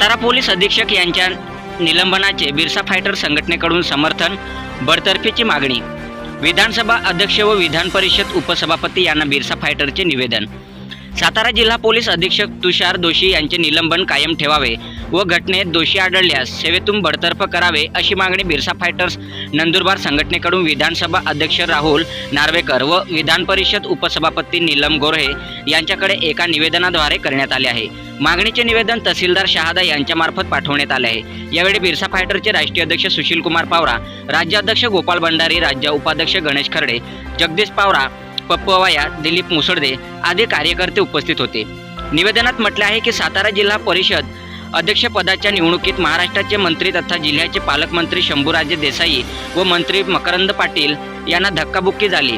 Satara police अधीक्षक यांच्या निलंबनाचे Birsa fighter संघटनेकडून समर्थन, बडतर्फीची मागणी। विधानसभा अध्यक्ष व विधान परिषद उपसभापती यांना बिरसा फायटरचे निवेदन। सातारा जिल्हा पोलीस अधीक्षक तुषार दोशी यांचे निलंबन कायम ठेवावे व घटनेत दोषी आढळल्यास सेवेतून बडतर्फ करावे अशी मागणी बिरसा फायटर्स नंदुरबार संघटनेकडून विधानसभा अध्यक्ष राहुल नार्वेकर व विधान परिषद उपसभापती नीलम गोऱ्हे यांच्याकडे एका निवेदनाद्वारे करण्यात आले आहे। मागणीचे निवेदन तहसीलदार शहादा यांच्यामार्फत पाठवण्यात आले आहे। यावेळी बिरसा फायटरचे राष्ट्रीय अध्यक्ष सुशील कुमार पावरा, राज्याध्यक्ष गोपाल भंडारी, राज्य उपाध्यक्ष गणेश खर्डे, जगदीश पावरा, पप्पवाया, दिलीप मुसळदे आदी कार्यकर्ते उपस्थित होते। निवेदनात म्हटले आहे की सातारा जिल्हा परिषद अध्यक्षपदाच्या निवडणुकीत महाराष्ट्राचे मंत्री तथा जिल्ह्याचे पालकमंत्री शंभूराजे देसाई व मंत्री मकरंद पाटील यांना धक्काबुक्की झाली।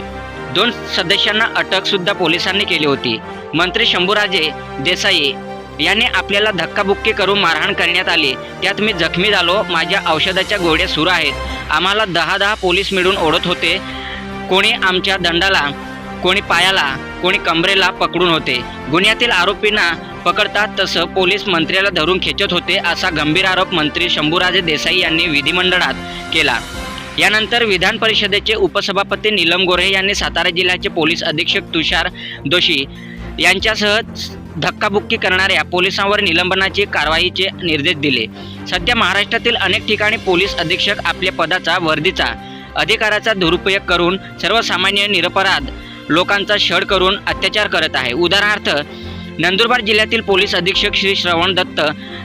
2 सदस्यांना अटक सुद्धा पोलिसांनी केली होती। मंत्री शंभूराजे देसाई यांनी आपल्याला धक्काबुक्की करून मारहाण करण्यात आली, त्यात मी जखमी झालो। माझ्या औषधाच्या गोळ्या सुरू आहेत। आम्हाला 10 पोलीस मिळून ओढत होते। कोणी आमच्या दंडाला, कोणी पायाला, कोणी कमरेला पकडून होते। गुन्ह्यातील आरोपींना पकडतात तसं पोलीस मंत्र्याला धरून खेचत होते, असा गंभीर आरोप मंत्री शंभूराजे देसाई यांनी विधिमंडळात केला। यानंतर विधान परिषदेचे उपसभापती नीलम गोऱ्हे यांनी सातारा जिल्ह्याचे पोलीस अधीक्षक तुषार दोशी यांच्यासह धक्काबुक्की करणाऱ्या पोलिसांवर निलंबनाची कारवाईचे निर्देश दिले। सध्या महाराष्ट्रातील अनेक ठिकाणी पोलीस अधीक्षक आपल्या पदाचा, वर्दीचा, अधिकाराचा दुरुपयोग करून सर्वसामान्य निरपराध लोकांचा छळ करून अत्याचार करत आहे। उदाहरणार्थ नंदुरबार जिल्ह्यातील पोलीस अधीक्षक श्री श्रवण दत्त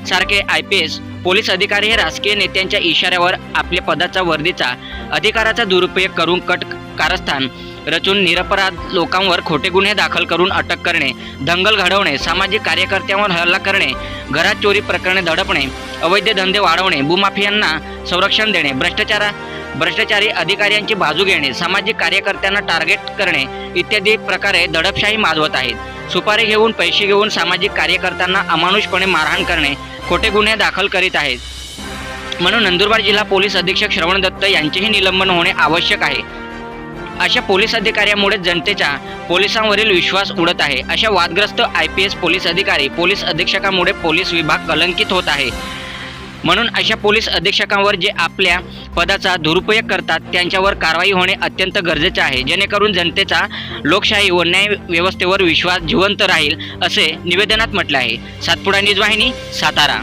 सारखे IPS पोलीस अधिकारी हे राजकीय नेत्यांच्या इशाऱ्यावर आपल्या पदाचा, वर्दीचा, अधिकाराचा दुरुपयोग करून कट कारस्थान रचून निरपराध लोकांवर खोटे गुन्हे दाखल करून अटक करणे, दंगल घडवणे, सामाजिक कार्यकर्त्यांवर हल्ला करणे, घरात चोरी प्रकरणे दडपणे, अवैध धंदे वाढवणे, भूमाफियांना संरक्षण देणे, भ्रष्टाचारी अधिकाऱ्यांची बाजू घेणे, सामाजिक कार्यकर्त्यांना टार्गेट करणे इत्यादी प्रकारे दडपशाही माजवत आहेत। सुपारी घेऊन, पैसे घेऊन सामाजिक कार्यकर्त्यांना अमानुषपणे मारहाण करणे, खोटे गुन्हे दाखल करीत आहेत। म्हणून नंदुरबार जिल्हा पोलीस अधीक्षक श्रवण दत्त यांचेही निलंबन होणे आवश्यक आहे। अशा पोलीस अधिकाऱ्यामुळे जनतेचा पोलिसांवरील विश्वास उडत आहे। अशा वादग्रस्त IPS पोलीस अधिकारी, पोलीस अधीक्षकांमुळे पोलीस विभाग कलंकित होत आहे। म्हणून अशा पोलीस अधीक्षकांवर जे आपल्या पदाचा दुरुपयोग करतात त्यांच्यावर कारवाई होणे अत्यंत गरजेचे आहे, जेणेकरून जनतेचा लोकशाही व न्याय व्यवस्थेवर विश्वास जिवंत राहील, असे निवेदनात म्हटले आहे। सातपुडा न्यूज वाहिनी, सातारा।